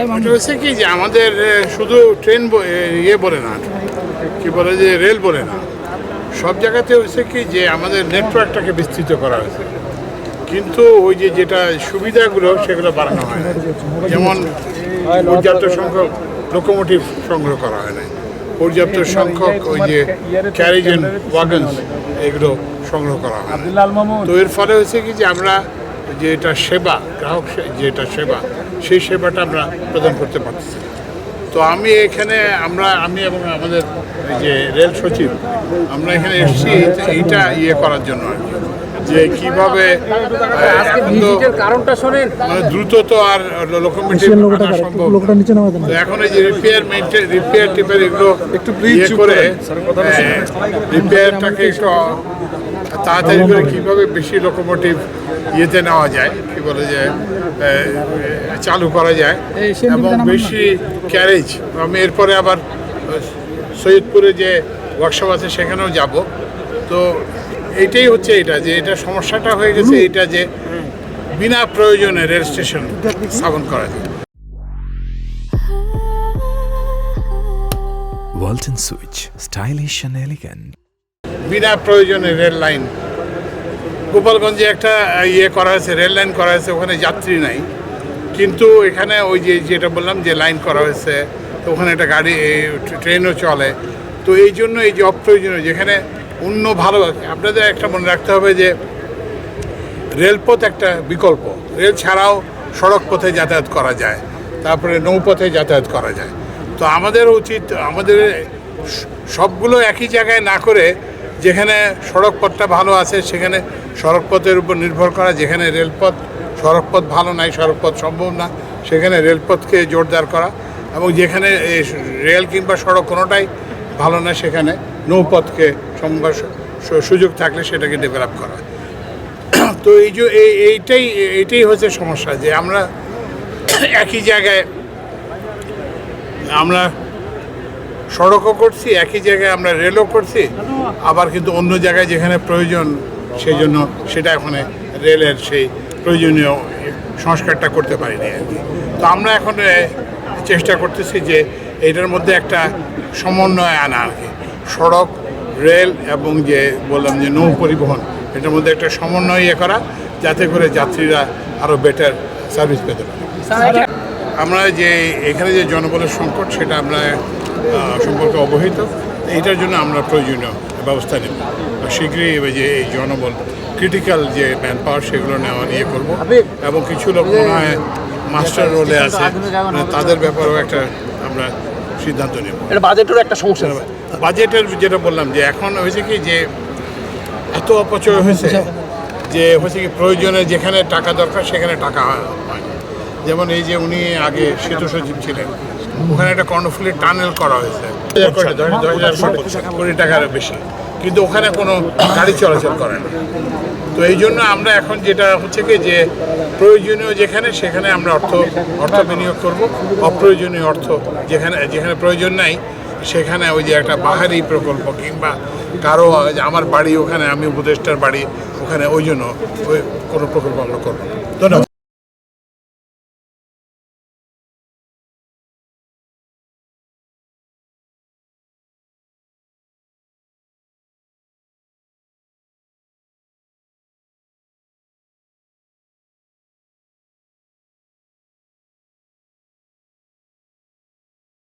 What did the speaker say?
এটা হচ্ছে কি যে আমাদের শুধু ট্রেন ইয়ে বলে না, কি বলে যে রেল বলে না, সব জায়গাতে হচ্ছে কি যে আমাদের নেটওয়ার্কটাকে বিস্তৃত করা হয়েছে, কিন্তু ওই যে যেটা সুবিধাগুলো সেগুলো বাড়ানো হয় না। যেমন পর্যাপ্ত সংখ্যক লোকোমোটিভ সংগ্রহ করা হয় না, পর্যাপ্ত সংখ্যক ওই যে ক্যারেজ অ্যান্ড ওয়াগনস এগুলো সংগ্রহ করা হয় না। তো এর ফলে হচ্ছে কি যে আমরা যেটা সেবা, গ্রাহক যেটা সেবা, সেই সেবাটা আমরা প্রদান করতে পারতেছি। তো আমি এখানে আমি এবং আমাদের যে রেল সচিব আমরা এখানে এসেছি এইটা ইয়ে করার জন্য আর কি, যে কীভাবে এখন তো মানে দ্রুত তো আর লোকোমোটিভ আনা সম্ভব না। তো এখন এই যে রিপেয়ার টিপের এগুলো একটু ইয়ে করে রিপেয়ারটাকে একটু তাড়াতাড়ি করে কীভাবে বেশি লোকোমোটিভ ইয়েতে নেওয়া যায়, কী বলে যে চালু করা যায় এবং বেশি ক্যারেজ। আমি এরপরে আবার সৈয়দপুরে যে ওয়ার্কশপ আছে সেখানেও যাব। তো এইটাই হচ্ছে এটা যে এটা সমস্যাটা হয়ে গেছে এটা যে বিনা প্রয়োজনে রেল স্টেশন স্থাপন করা যায়। Walton Switch, stylish and elegant. বিনা প্রয়োজনে রেল লাইন গোপালগঞ্জে একটা ইয়ে করা হয়েছে, রেল লাইন করা হয়েছে, ওখানে যাত্রী নাই, কিন্তু এখানে ওই যে যেটা বললাম যে লাইন করা হয়েছে, তো ওখানে একটা গাড়ি ট্রেনও চলে। তো এই জন্য এই যে অপ্রয়োজনীয় যেখানে অন্য ভালো, আপনাদের একটা মনে রাখতে হবে যে রেলপথ একটা বিকল্প, রেল ছাড়াও সড়ক পথে যাতায়াত করা যায়, তারপরে নৌপথে যাতায়াত করা যায়। তো আমাদের উচিত আমাদের সবগুলো একই জায়গায় না করে যেখানে সড়ক পথটা ভালো আছে সেখানে সড়ক পথের উপর নির্ভর করা, যেখানে রেলপথ সড়কপথ ভালো নাই, সড়কপথ সম্ভব না, সেখানে রেলপথকে জোরদার করা, এবং যেখানে রেল কিংবা সড়ক কোনোটাই ভালো না সেখানে নৌপথকে সুযোগ থাকলে সেটাকে ডেভেলপ করা। তো এই যে এইটাই হচ্ছে সমস্যা, যে আমরা একই জায়গায় আমরা সড়কও করছি, একই জায়গায় আমরা রেলও করছি, আবার কিন্তু অন্য জায়গায় যেখানে প্রয়োজন সেই জন্য সেটা ওখানে রেলের সেই প্রয়োজনীয় সংস্কারটা করতে পারিনি আর কি। তো আমরা এখন চেষ্টা করতেছি যে এটার মধ্যে একটা সমন্বয় আনা আর কি, সড়ক, রেল এবং যে বললাম যে নৌ পরিবহন, এটার মধ্যে একটা সমন্বয় করা, যাতে করে যাত্রীরা আরও বেটার সার্ভিস পেতে পারে। আমরা যে এখানে যে জনবলের সংকট সেটা আমরা সম্পর্কে অবহিত, এটার জন্য আমরা প্রয়োজনীয় ব্যবস্থা নেব শীঘ্রই। যে এই জনবল ক্রিটিক্যাল যে ম্যান পাওয়ার সেগুলো নেওয়া নিয়ে করব, এবং কিছু লোক মনে হয় মাস্টার রোলে আছে, মানে তাদের ব্যাপারেও একটা আমরা সিদ্ধান্ত নেব। এটা বাজেটেরও একটা সমস্যা। বাজেটের যেটা বললাম যে এখন হয়েছে কি যে এত অপচয় হয়েছে, যে হয়েছে কি প্রয়োজনে যেখানে টাকা দরকার সেখানে টাকা হয় না। যেমন এই যে উনি আগে সেতু সচিব ছিলেন, ওখানে একটা কর্ণফুলী টানেল করা হয়েছে 10,000 কোটি টাকার বেশি, কিন্তু ওখানে কোনো গাড়ি চলাচল করে না। তো এই জন্য আমরা এখন যেটা হচ্ছে কি যে প্রয়োজনীয় যেখানে সেখানে আমরা অর্থ বিনিয়োগ করব, অপ্রয়োজনীয় অর্থ যেখানে প্রয়োজন নাই সেখানে ওই যে একটা বাহারি প্রকল্প কিংবা কারো আমার বাড়ি ওখানে, আমি উপদেষ্টার বাড়ি ওখানে, ওই জন্য ওই কোনো প্রকল্প আমরা করব। ধন্যবাদ।